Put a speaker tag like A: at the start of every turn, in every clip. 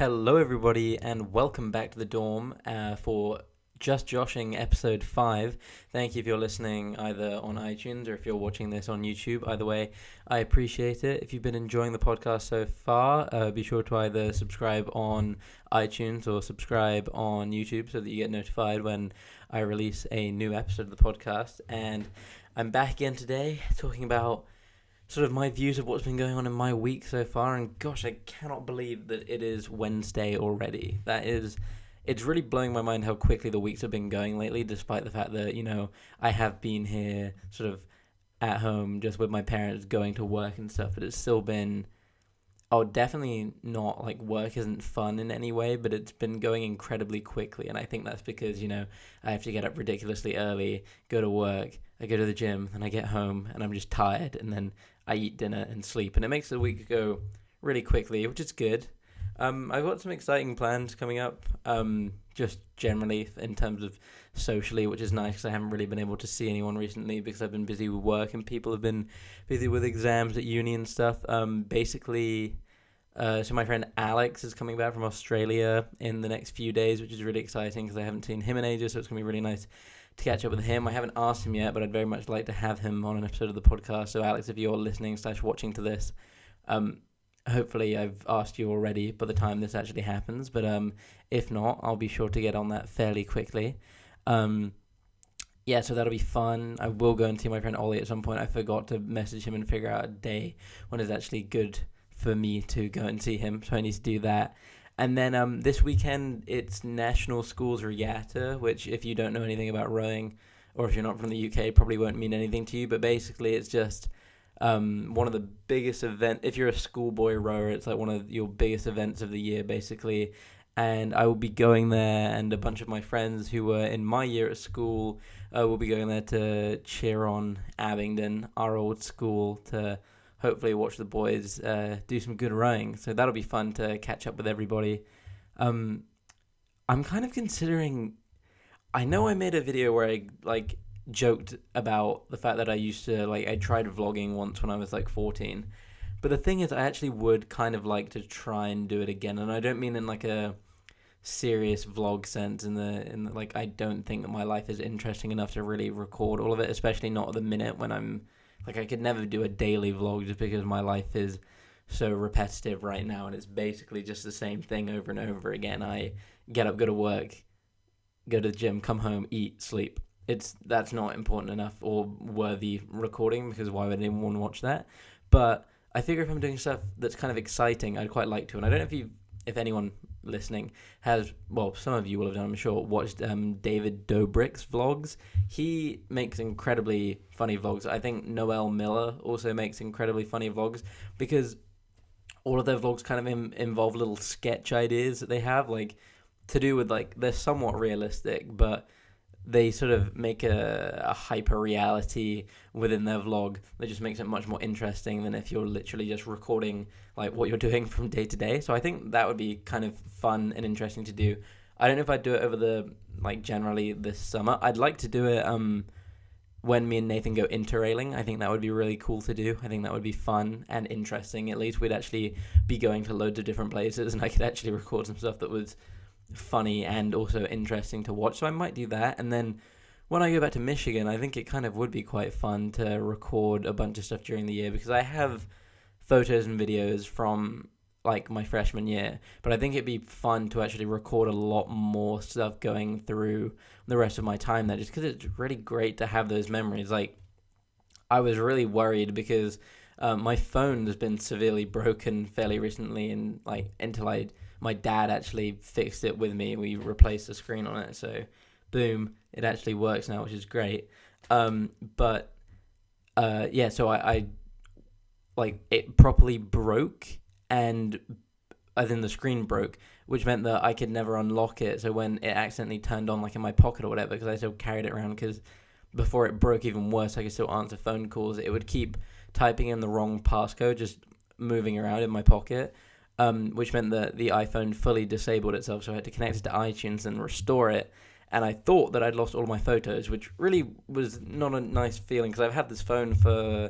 A: Hello, everybody, and welcome back to the dorm for Just Joshing episode 5. Thank you if you're listening either on iTunes or if you're watching this on YouTube. Either way, I appreciate it. If you've been enjoying the podcast so far, be sure to either subscribe on iTunes or subscribe on YouTube so that you get notified when I release a new episode of the podcast. And I'm back again today talking about sort of my views of what's been going on in my week so far, and gosh, I cannot believe that it is Wednesday already. It's really blowing my mind how quickly the weeks have been going lately, despite the fact that, I have been here sort of at home just with my parents going to work and stuff, but it's still been, definitely not like work isn't fun in any way, but it's been going incredibly quickly, and I think that's because, I have to get up ridiculously early, go to work, I go to the gym, and I get home, and I'm just tired, and then I eat dinner and sleep, and it makes the week go really quickly, which is good. I've got some exciting plans coming up, just generally in terms of socially, which is nice because I haven't really been able to see anyone recently because I've been busy with work and people have been busy with exams at uni and stuff. So my friend Alex is coming back from Australia in the next few days, which is really exciting because I haven't seen him in ages, so it's going to be really nice to catch up with him. I haven't asked him yet, but I'd very much like to have him on an episode of the podcast. So Alex, if you're listening / watching to this, hopefully I've asked you already by the time this actually happens, but if not, I'll be sure to get on that fairly quickly. So that'll be fun. I will go and see my friend Ollie at some point. I forgot to message him and figure out a day when it's actually good for me to go and see him, so I need to do that. And then this weekend, it's National Schools Regatta, which if you don't know anything about rowing, or if you're not from the UK, probably won't mean anything to you. But basically, it's just one of the biggest events. If you're a schoolboy rower, it's like one of your biggest events of the year, basically. And I will be going there, and a bunch of my friends who were in my year at school will be going there to cheer on Abingdon, our old school, to hopefully watch the boys do some good rowing. So that'll be fun to catch up with everybody. I'm kind of considering, I know I made a video where I joked about the fact that I used to, I tried vlogging once when I was 14. But the thing is, I actually would kind of like to try and do it again. And I don't mean in a serious vlog sense, in the I don't think that my life is interesting enough to really record all of it, especially not at the minute when I'm I could never do a daily vlog just because my life is so repetitive right now, and it's basically just the same thing over and over again. I get up, go to work, go to the gym, come home, eat, sleep. That's not important enough or worthy recording, because why would anyone want to watch that? But I figure if I'm doing stuff that's kind of exciting, I'd quite like to. And I don't know if anyone listening has, well, some of you will have done, I'm sure, watched David Dobrik's vlogs. He makes incredibly funny vlogs. I think Noel Miller also makes incredibly funny vlogs, because all of their vlogs kind of involve little sketch ideas that they have, to do with, they're somewhat realistic, but they sort of make a hyper reality within their vlog that just makes it much more interesting than if you're literally just recording what you're doing from day to day. So I think that would be kind of fun and interesting to do. I don't know if I'd do it over the generally this summer. I'd like to do it when me and Nathan go interrailing. I think that would be really cool to do. I think that would be fun and interesting. At least we'd actually be going to loads of different places, and I could actually record some stuff that was funny and also interesting to watch. So I might do that. And then when I go back to Michigan, I think it kind of would be quite fun to record a bunch of stuff during the year, because I have photos and videos from my freshman year, but I think it'd be fun to actually record a lot more stuff going through the rest of my time there, just because it's really great to have those memories. I was really worried because my phone has been severely broken fairly recently, and until my dad actually fixed it with me. We replaced the screen on it, so boom, it actually works now, which is great. So I it properly broke, and then the screen broke, which meant that I could never unlock it. So when it accidentally turned on in my pocket or whatever, because I still carried it around, because before it broke even worse, I could still answer phone calls. It would keep typing in the wrong passcode, just moving around in my pocket. Which meant that the iPhone fully disabled itself, so I had to connect it to iTunes and restore it. And I thought that I'd lost all of my photos, which really was not a nice feeling, because I've had this phone for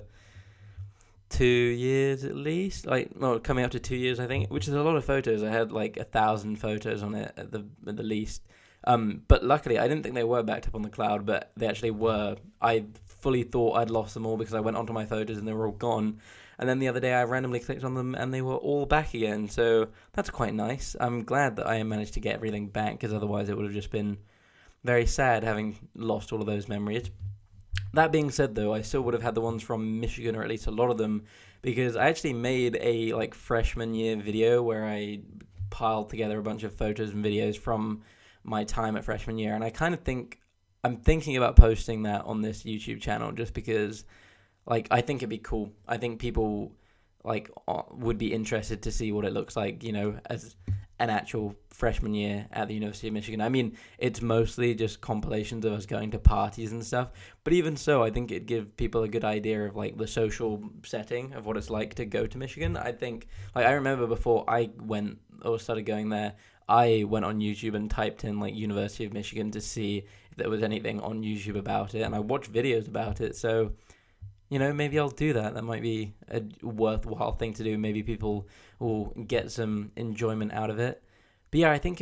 A: 2 years at least, like, well, coming up to 2 years, I think, which is a lot of photos. I had like 1,000 photos on it at the least. But luckily, I didn't think they were backed up on the cloud, but they actually were. I fully thought I'd lost them all because I went onto my photos and they were all gone. And then the other day, I randomly clicked on them and they were all back again. So that's quite nice. I'm glad that I managed to get everything back, because otherwise it would have just been very sad having lost all of those memories. That being said, though, I still would have had the ones from Michigan, or at least a lot of them, because I actually made a like freshman year video where I piled together a bunch of photos and videos from my time at freshman year, and I kind of think I'm thinking about posting that on this YouTube channel, just because, like, I think it'd be cool. I think people like would be interested to see what it looks like, as an actual freshman year at the University of Michigan. I mean, it's mostly just compilations of us going to parties and stuff, but even so, I think it'd give people a good idea of like the social setting of what it's like to go to Michigan. I think, like, I remember before I went or started going there, I went on YouTube and typed in like University of Michigan to see if there was anything on YouTube about it, and I watched videos about it. So, maybe I'll do that. That might be a worthwhile thing to do. Maybe people will get some enjoyment out of it. But yeah, I think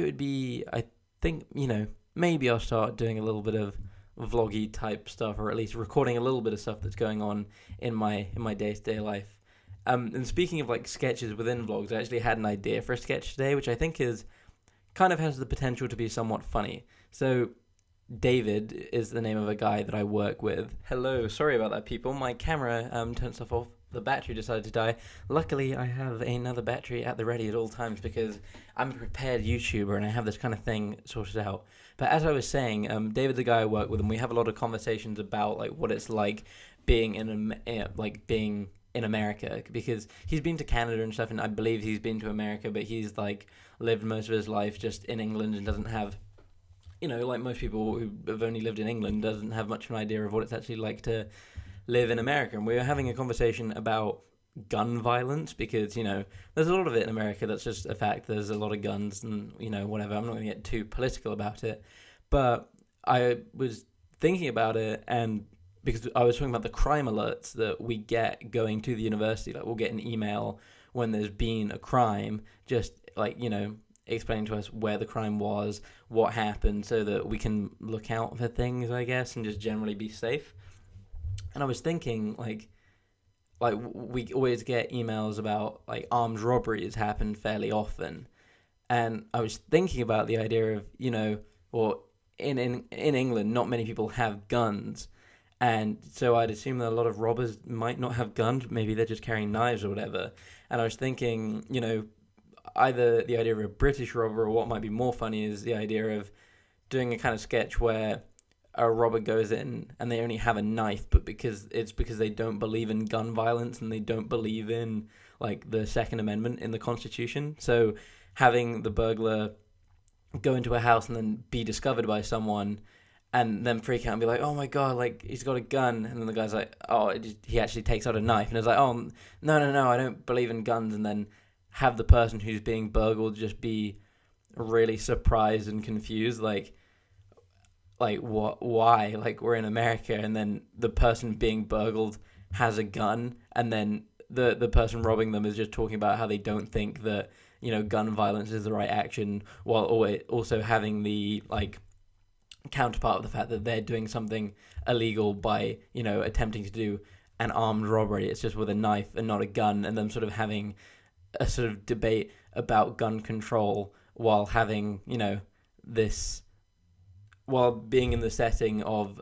A: maybe I'll start doing a little bit of vloggy type stuff, or at least recording a little bit of stuff that's going on in my day-to-day life. And speaking of like sketches within vlogs, I actually had an idea for a sketch today, which I think kind of has the potential to be somewhat funny. So David is the name of a guy that I work with. Hello, sorry about that, people. My camera turned stuff off. The battery decided to die. Luckily, I have another battery at the ready at all times, because I'm a prepared YouTuber and I have this kind of thing sorted out. But as I was saying, David's a guy I work with, and we have a lot of conversations about like what it's like being being in America, because he's been to Canada and stuff, and I believe he's been to America, but he's like lived most of his life just in England and doesn't have, like most people who have only lived in England, doesn't have much of an idea of what it's actually like to live in America. And we were having a conversation about gun violence, because, there's a lot of it in America. That's just a fact. There's a lot of guns and, whatever. I'm not going to get too political about it. But I was thinking about it, and because I was talking about the crime alerts that we get going to the university. Like, we'll get an email when there's been a crime, just like, explaining to us where the crime was, what happened, so that we can look out for things, I guess, and just generally be safe. And I was thinking, like we always get emails about like armed robberies happen fairly often, and I was thinking about the idea of, in England, not many people have guns, and so I'd assume that a lot of robbers might not have guns. Maybe they're just carrying knives or whatever. And I was thinking, either the idea of a British robber, or what might be more funny is the idea of doing a kind of sketch where a robber goes in and they only have a knife, but because they don't believe in gun violence and they don't believe in like the Second Amendment in the Constitution. So having the burglar go into a house and then be discovered by someone and then freak out and be like, oh my God, like he's got a gun. And then the guy's like, he actually takes out a knife. And it's like, oh, no, I don't believe in guns. And then have the person who's being burgled just be really surprised and confused, like what, why, like we're in America, and then the person being burgled has a gun, and then the person robbing them is just talking about how they don't think that, gun violence is the right action, while also having the like counterpart of the fact that they're doing something illegal by, attempting to do an armed robbery. It's just with a knife and not a gun, and them sort of having a sort of debate about gun control while having, while being in the setting of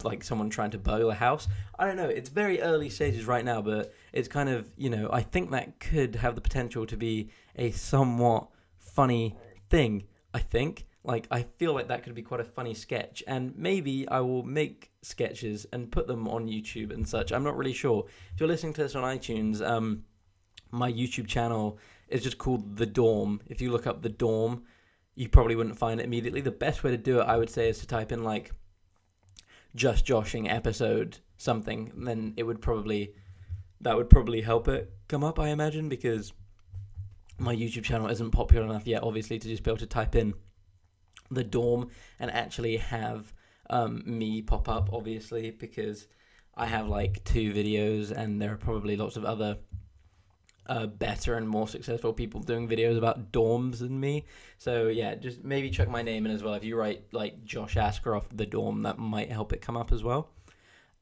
A: like someone trying to burgle a house. I don't know, it's very early stages right now, but it's kind of, I think that could have the potential to be a somewhat funny thing. I feel like that could be quite a funny sketch, and maybe I will make sketches and put them on YouTube and such. I'm not really sure. If you're listening to this on iTunes, my YouTube channel is just called The Dorm. If you look up The Dorm, you probably wouldn't find it immediately. The best way to do it, I would say, is to type in like just joshing episode something, and then that would probably help it come up, I imagine, because my YouTube channel isn't popular enough yet, obviously, to just be able to type in The Dorm and actually have me pop up, obviously, because I have like 2 videos, and there are probably lots of other better and more successful people doing videos about dorms than me. So yeah, just maybe check my name in as well. If you write like Josh Askroft the dorm, that might help it come up as well.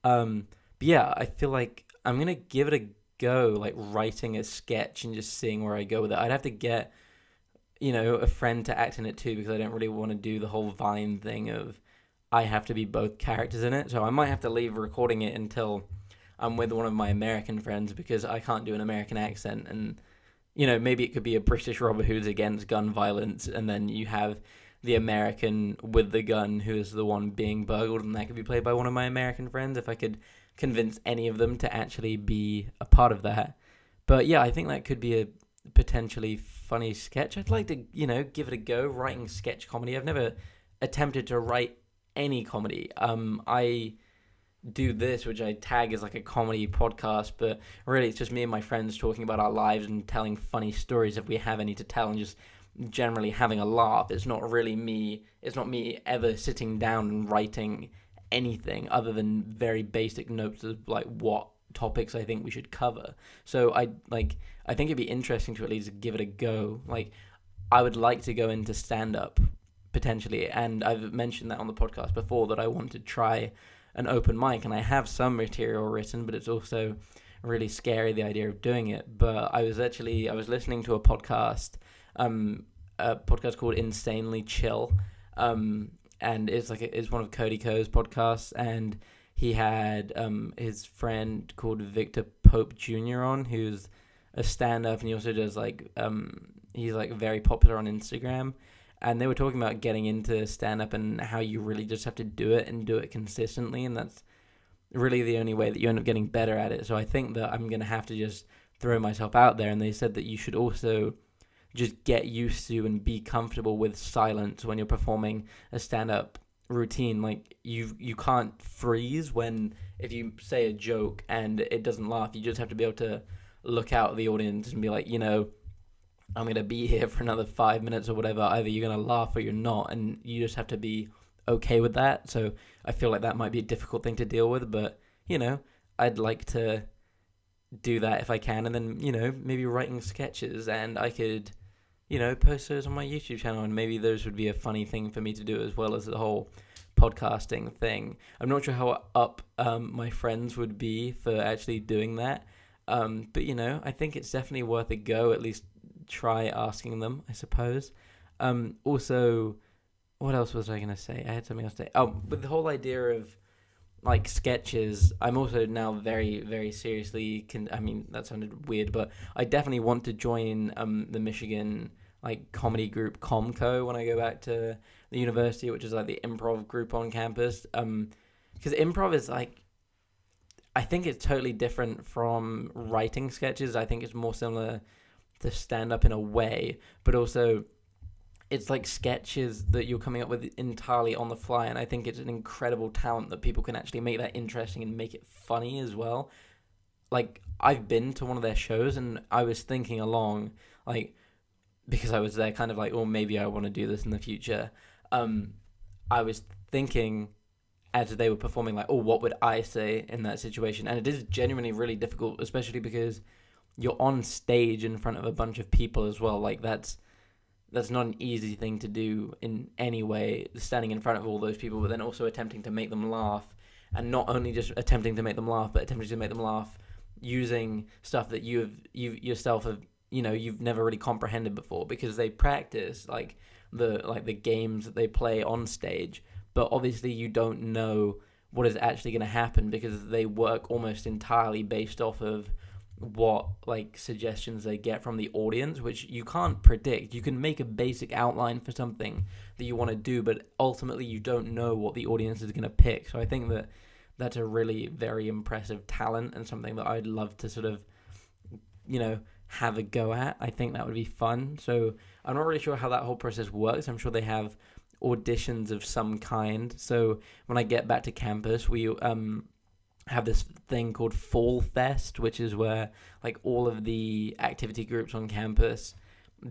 A: But yeah, I feel like I'm gonna give it a go, like writing a sketch and just seeing where I go with it. I'd have to get, a friend to act in it too, because I don't really want to do the whole Vine thing of I have to be both characters in it. So I might have to leave recording it until I'm with one of my American friends, because I can't do an American accent. And, maybe it could be a British robber who's against gun violence, and then you have the American with the gun who is the one being burgled, and that could be played by one of my American friends if I could convince any of them to actually be a part of that. But yeah, I think that could be a potentially funny sketch. I'd like to, give it a go, writing sketch comedy. I've never attempted to write any comedy. I do this, which I tag as like a comedy podcast, but really it's just me and my friends talking about our lives and telling funny stories if we have any to tell, and just generally having a laugh. It's not me ever sitting down and writing anything other than very basic notes of like what topics I think we should cover. So I think it'd be interesting to at least give it a go. Like, I would like to go into stand-up potentially, and I've mentioned that on the podcast before, that I want to try an open mic, and I have some material written, but it's also really scary, the idea of doing it. But I was listening to a podcast called Insanely Chill, and it's one of Cody Ko's podcasts, and he had his friend called Victor Pope Jr. on, who's a stand-up, and he also does he's like very popular on Instagram. And they were talking about getting into stand-up and how you really just have to do it and do it consistently, and that's really the only way that you end up getting better at it. So I think that I'm going to have to just throw myself out there. And they said that you should also just get used to and be comfortable with silence when you're performing a stand-up routine. Like, you can't freeze if you say a joke and it doesn't laugh. You just have to be able to look out at the audience and be like, I'm going to be here for another 5 minutes or whatever. Either you're going to laugh or you're not, and you just have to be okay with that. So I feel like that might be a difficult thing to deal with, but, I'd like to do that if I can. And then, maybe writing sketches, and I could, post those on my YouTube channel, and maybe those would be a funny thing for me to do, as well as the whole podcasting thing. I'm not sure how up my friends would be for actually doing that. But, I think it's definitely worth a go, at least try asking them, I suppose. Also, what else was I going to say? I had something else to say. Oh, with the whole idea of like sketches, I'm also now very, very seriously, that sounded weird, but I definitely want to join the Michigan like comedy group Comco when I go back to the university, which is like the improv group on campus. Because improv is like, I think it's totally different from writing sketches. I think it's more similar to stand-up in a way, but also it's like sketches that you're coming up with entirely on the fly, and I think it's an incredible talent that people can actually make that interesting and make it funny as well. Like, I've been to one of their shows, and I was thinking along, like, because I was there kind of like, oh, maybe I want to do this in the future. I was thinking as they were performing, like, oh, what would I say in that situation? And it is genuinely really difficult, especially because you're on stage in front of a bunch of people as well. Like, that's not an easy thing to do in any way, standing in front of all those people, but then also attempting to make them laugh. And not only just attempting to make them laugh, but attempting to make them laugh using stuff that you yourself have, you've never really comprehended before, because they practice like the games that they play on stage, but obviously you don't know what is actually going to happen, because they work almost entirely based off of what like suggestions they get from the audience, which you can't predict. You can make a basic outline for something that you want to do, but ultimately you don't know what the audience is going to pick. So I think that that's a really very impressive talent, and something that I'd love to sort of, have a go at. I think that would be fun. So I'm not really sure how that whole process works. I'm sure they have auditions of some kind. So when I get back to campus, we have this thing called Fall Fest, which is where like all of the activity groups on campus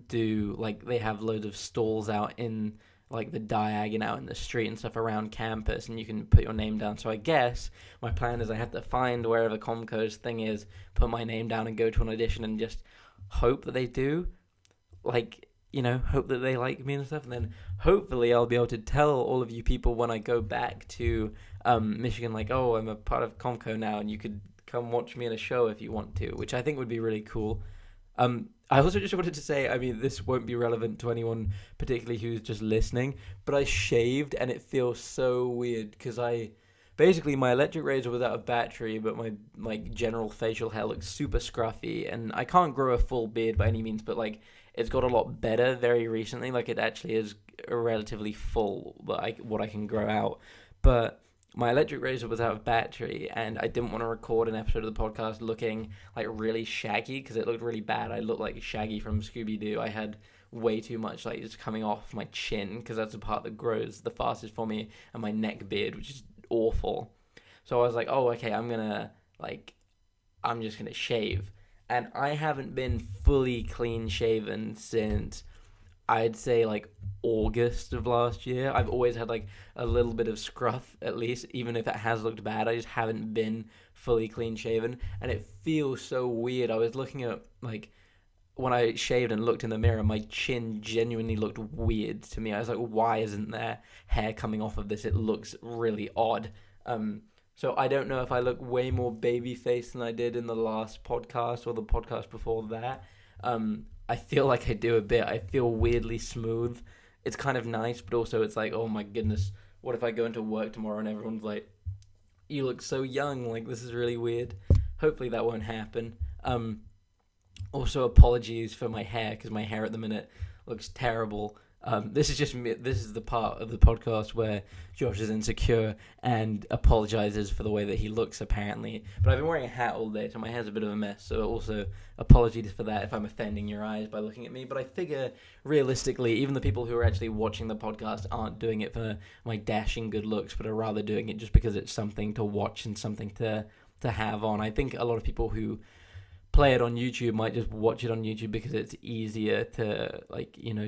A: do, like, they have loads of stalls out in like the diag and out in the street and stuff around campus, and you can put your name down. So I guess my plan is I have to find wherever Comco's thing is, put my name down and go to an audition and just hope that they do, like, hope that they like me and stuff. And then hopefully I'll be able to tell all of you people when I go back to Michigan, like, oh, I'm a part of Comco now, and you could come watch me in a show if you want to, which I think would be really cool. I also just wanted to say, I mean, this won't be relevant to anyone particularly who's just listening, but I shaved and it feels so weird because basically my electric razor was out of battery, but my general facial hair looks super scruffy, and I can't grow a full beard by any means, but like it's got a lot better very recently. Like it actually is relatively full, what I can grow out, but my electric razor was out of battery, and I didn't want to record an episode of the podcast looking like really shaggy because it looked really bad. I looked like Shaggy from Scooby-Doo. I had way too much like just coming off my chin because that's the part that grows the fastest for me, and my neck beard, which is awful. So I was like, oh, okay, I'm just gonna shave. And I haven't been fully clean shaven since I'd say like August of last year. I've always had like a little bit of scruff at least, even if it has looked bad. I just haven't been fully clean shaven, and it feels so weird. I was looking at like when I shaved and looked in the mirror, my chin genuinely looked weird to me. I was like, why isn't there hair coming off of this? It looks really odd. So I don't know if I look way more baby faced than I did in the last podcast or the podcast before that. I feel like I do a bit. I feel weirdly smooth. It's kind of nice, but also it's like, oh my goodness, what if I go into work tomorrow and everyone's like, you look so young, like this is really weird. Hopefully that won't happen. Also apologies for my hair, because my hair at the minute looks terrible. This is just me. This is the part of the podcast where Josh is insecure and apologizes for the way that he looks, apparently. But I've been wearing a hat all day, so my hair's a bit of a mess. So also apologies for that if I'm offending your eyes by looking at me. But I figure, realistically, even the people who are actually watching the podcast aren't doing it for my dashing good looks, but are rather doing it just because it's something to watch and something to have on. I think a lot of people who play it on YouTube might just watch it on YouTube because it's easier to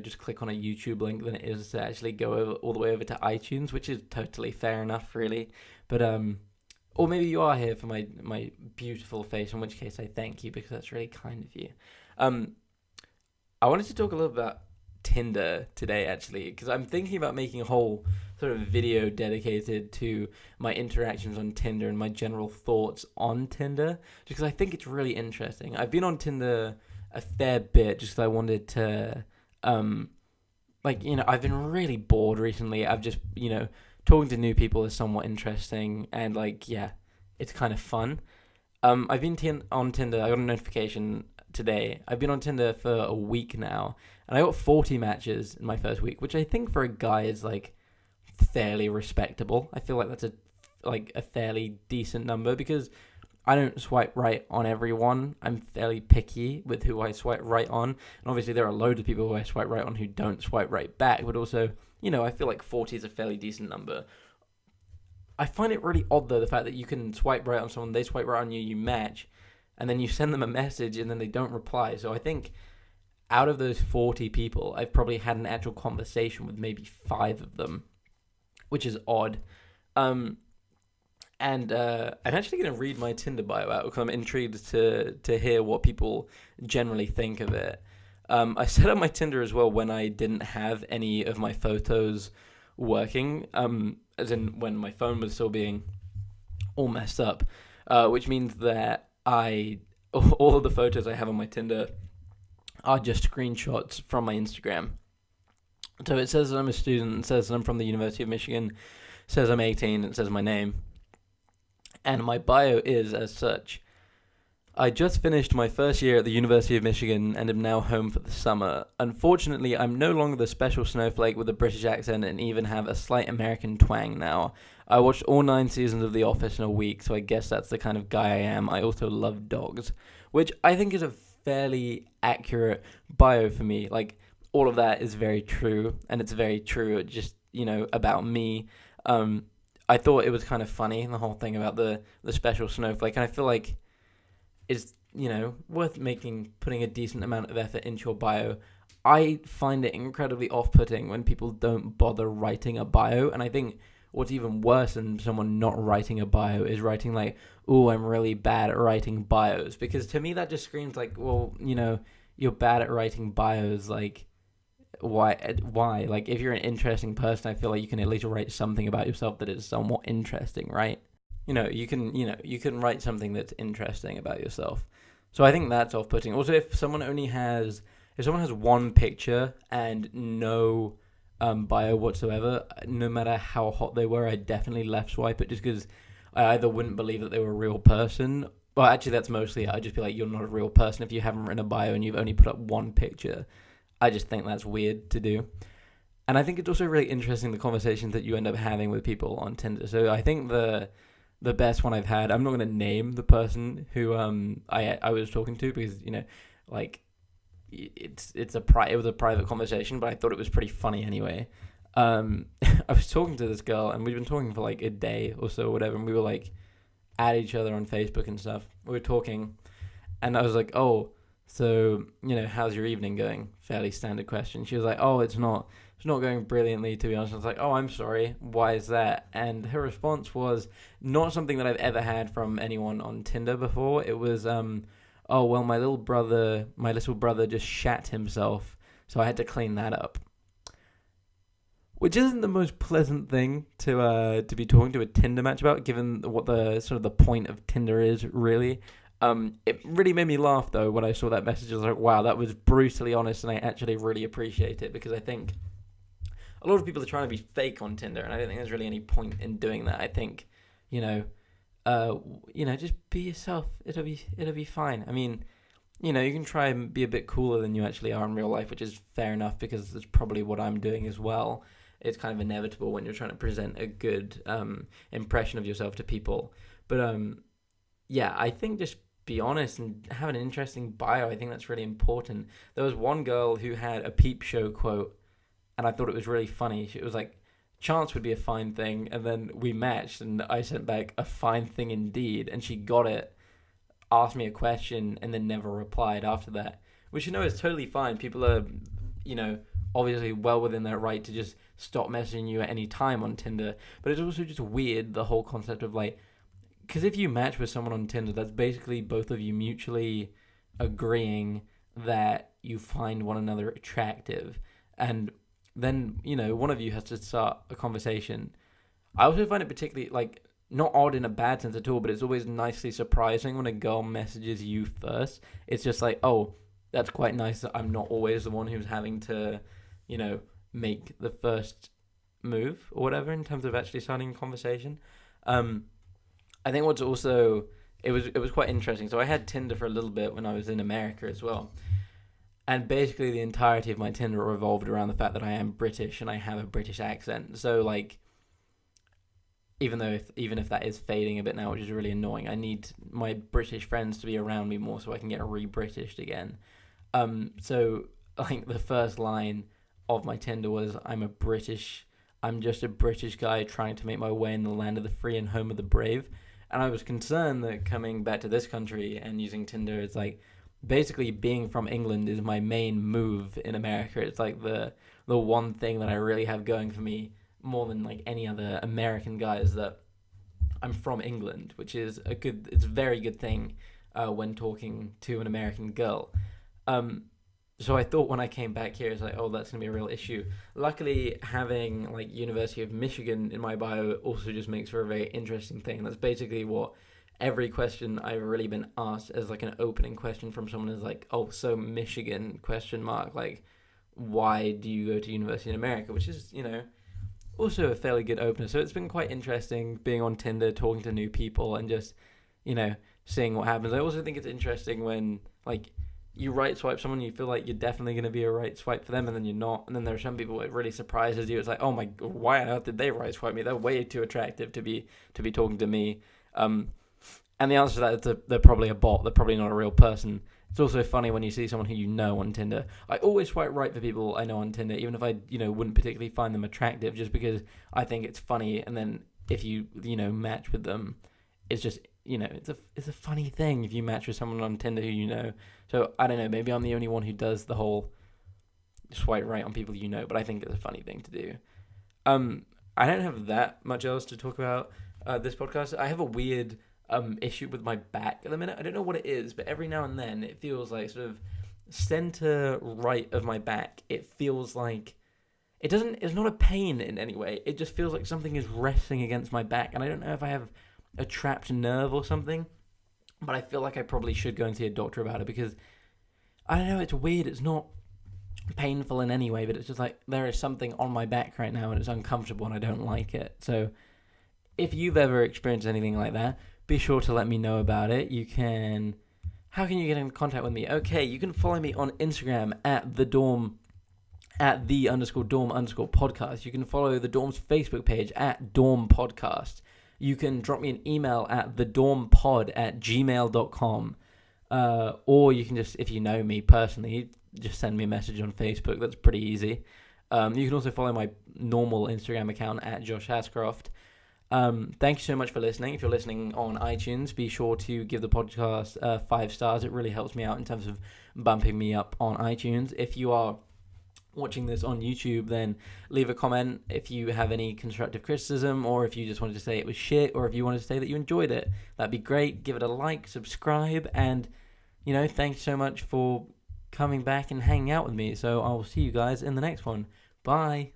A: just click on a YouTube link than it is to actually go all the way over to iTunes, which is totally fair enough, really. But or maybe you are here for my beautiful face, in which case I thank you because that's really kind of you. I wanted to talk a little about Tinder today, actually, because I'm thinking about making a whole sort of video dedicated to my interactions on Tinder and my general thoughts on Tinder, because I think it's really interesting. I've been on Tinder a fair bit just because I wanted to, I've been really bored recently. I've just, talking to new people is somewhat interesting, and it's kind of fun. I've been on Tinder. I got a notification today. I've been on Tinder for a week now, and I got 40 matches in my first week, which I think for a guy is fairly respectable. I feel like that's a fairly decent number because I don't swipe right on everyone. I'm fairly picky with who I swipe right on, and obviously there are loads of people who I swipe right on who don't swipe right back, but also, I feel like 40 is a fairly decent number. I find it really odd though, the fact that you can swipe right on someone, they swipe right on you, you match, and then you send them a message and then they don't reply. So I think out of those 40 people, I've probably had an actual conversation with maybe 5 of them, which is odd. I'm actually going to read my Tinder bio out because I'm intrigued to hear what people generally think of it. I set up my Tinder as well when I didn't have any of my photos working, as in when my phone was still being all messed up, which means that all of the photos I have on my Tinder are just screenshots from my Instagram. So it says that I'm a student, it says that I'm from the University of Michigan, it says I'm 18, it says my name. And my bio is as such: I just finished my first year at the University of Michigan and am now home for the summer. Unfortunately, I'm no longer the special snowflake with a British accent and even have a slight American twang now. I watched all 9 seasons of The Office in a week, so I guess that's the kind of guy I am. I also love dogs, which I think is a fairly accurate bio for me. All of that is very true, and it's very true just, about me. I thought it was kind of funny, the whole thing about the special snowflake, and I feel like it's, worth putting a decent amount of effort into your bio. I find it incredibly off-putting when people don't bother writing a bio, and I think what's even worse than someone not writing a bio is writing like, "Oh, I'm really bad at writing bios," because to me that just screams like, well, you're bad at writing bios, like why? Like, if you're an interesting person, I feel like you can at least write something about yourself that is somewhat interesting, right? You can write something that's interesting about yourself. So I think that's off-putting. Also, if someone has one picture and no bio whatsoever, no matter how hot they were, I definitely left swipe it, just because I either wouldn't believe that they were a real person. Well, actually, that's mostly it. I'd just be like, you're not a real person if you haven't written a bio and you've only put up one picture. I just think that's weird to do. And I think it's also really interesting, the conversations that you end up having with people on Tinder. So I think the best one I've had, I'm not going to name the person who I was talking to, because like it was a private conversation, but I thought it was pretty funny anyway. I was talking to this girl, and we'd been talking for like a day or so or whatever, and we were like at each other on Facebook and stuff. We were talking, and I was like, "Oh, so how's your evening going?" Fairly standard question. She was like, "Oh, it's not going brilliantly, to be honest." I was like, "Oh, I'm sorry. Why is that?" And her response was not something that I've ever had from anyone on Tinder before. It was, "Oh, well, my little brother just shat himself, so I had to clean that up." Which isn't the most pleasant thing to be talking to a Tinder match about, given what the sort of the point of Tinder is, really. It really made me laugh, though, when I saw that message. I was like, wow, that was brutally honest, and I actually really appreciate it, because I think a lot of people are trying to be fake on Tinder, and I don't think there's really any point in doing that. I think, just be yourself. It'll be fine. I mean, you can try and be a bit cooler than you actually are in real life, which is fair enough, because that's probably what I'm doing as well. It's kind of inevitable when you're trying to present a good impression of yourself to people. But yeah, I think just be honest and have an interesting bio. I think that's really important. There was one girl who had a Peep Show quote, and I thought it was really funny. It was like, "Chance would be a fine thing," and then we matched, and I sent back, "A fine thing indeed," and she got it, asked me a question, and then never replied after that, which is totally fine. People are, obviously well within their right to just stop messaging you at any time on Tinder, but it's also just weird, the whole concept of like, because if you match with someone on Tinder, that's basically both of you mutually agreeing that you find one another attractive, and then one of you has to start a conversation. I also find it particularly, like, not odd in a bad sense at all, but it's always nicely surprising when a girl messages you first. It's just like, oh, that's quite nice that I'm not always the one who's having to make the first move or whatever in terms of actually starting a conversation. I think what's also, it was quite interesting. So I had Tinder for a little bit when I was in America as well. And basically the entirety of my Tinder revolved around the fact that I am British and I have a British accent. So like, even if that is fading a bit now, which is really annoying, I need my British friends to be around me more so I can get re-Britished again. So like the first line of my Tinder was, I'm just a British guy trying to make my way in the land of the free and home of the brave. And I was concerned that coming back to this country and using Tinder, it's like, basically being from England is my main move in America. It's like the one thing that I really have going for me more than like any other American guy, is that I'm from England, which is it's a very good thing when talking to an American girl. So I thought when I came back here, it's like, oh, that's going to be a real issue. Luckily, having like University of Michigan in my bio also just makes for a very interesting thing. That's basically what every question I've really been asked as like an opening question from someone is like, oh, so Michigan, ? Like, why do you go to university in America? Which is, also a fairly good opener. So it's been quite interesting being on Tinder, talking to new people, and just, seeing what happens. I also think it's interesting when, like, you right swipe someone, you feel like you're definitely going to be a right swipe for them, and then you're not. And then there are some people it really surprises you. It's like, oh my, why on earth did they right swipe me? They're way too attractive to be talking to me. And the answer to that is they're probably a bot. They're probably not a real person. It's also funny when you see someone who you know on Tinder. I always swipe right for people I know on Tinder, even if I, wouldn't particularly find them attractive, just because I think it's funny. And then if you, match with them, it's just, it's a funny thing if you match with someone on Tinder who you know. So I don't know, maybe I'm the only one who does the whole swipe right on people you know, but I think it's a funny thing to do. I don't have that much else to talk about this podcast. I have a weird issue with my back at the minute. I don't know what it is, but every now and then it feels like sort of center right of my back. It feels like it's not a pain in any way. It just feels like something is resting against my back, and I don't know if I have a trapped nerve or something, but I feel like I probably should go and see a doctor about it, because I don't know, it's weird. It's not painful in any way, but it's just like there is something on my back right now and it's uncomfortable and I don't like it. So if you've ever experienced anything like that, be sure to let me know about it. How can you get in contact with me? Okay, you can follow me on Instagram at the_dorm podcast. You can follow the Dorm's Facebook page at Dorm Podcast. You can drop me an email at thedormpod@gmail.com. Or you can just, if you know me personally, just send me a message on Facebook. That's pretty easy. You can also follow my normal Instagram account at Josh Hascroft. Thank you so much for listening. If you're listening on iTunes, be sure to give the podcast 5 stars. It really helps me out in terms of bumping me up on iTunes. If you are watching this on YouTube, then leave a comment if you have any constructive criticism, or if you just wanted to say it was shit, or if you wanted to say that you enjoyed it. That'd be great. Give it a like, subscribe, and thanks so much for coming back and hanging out with me. So I will see you guys in the next one. Bye.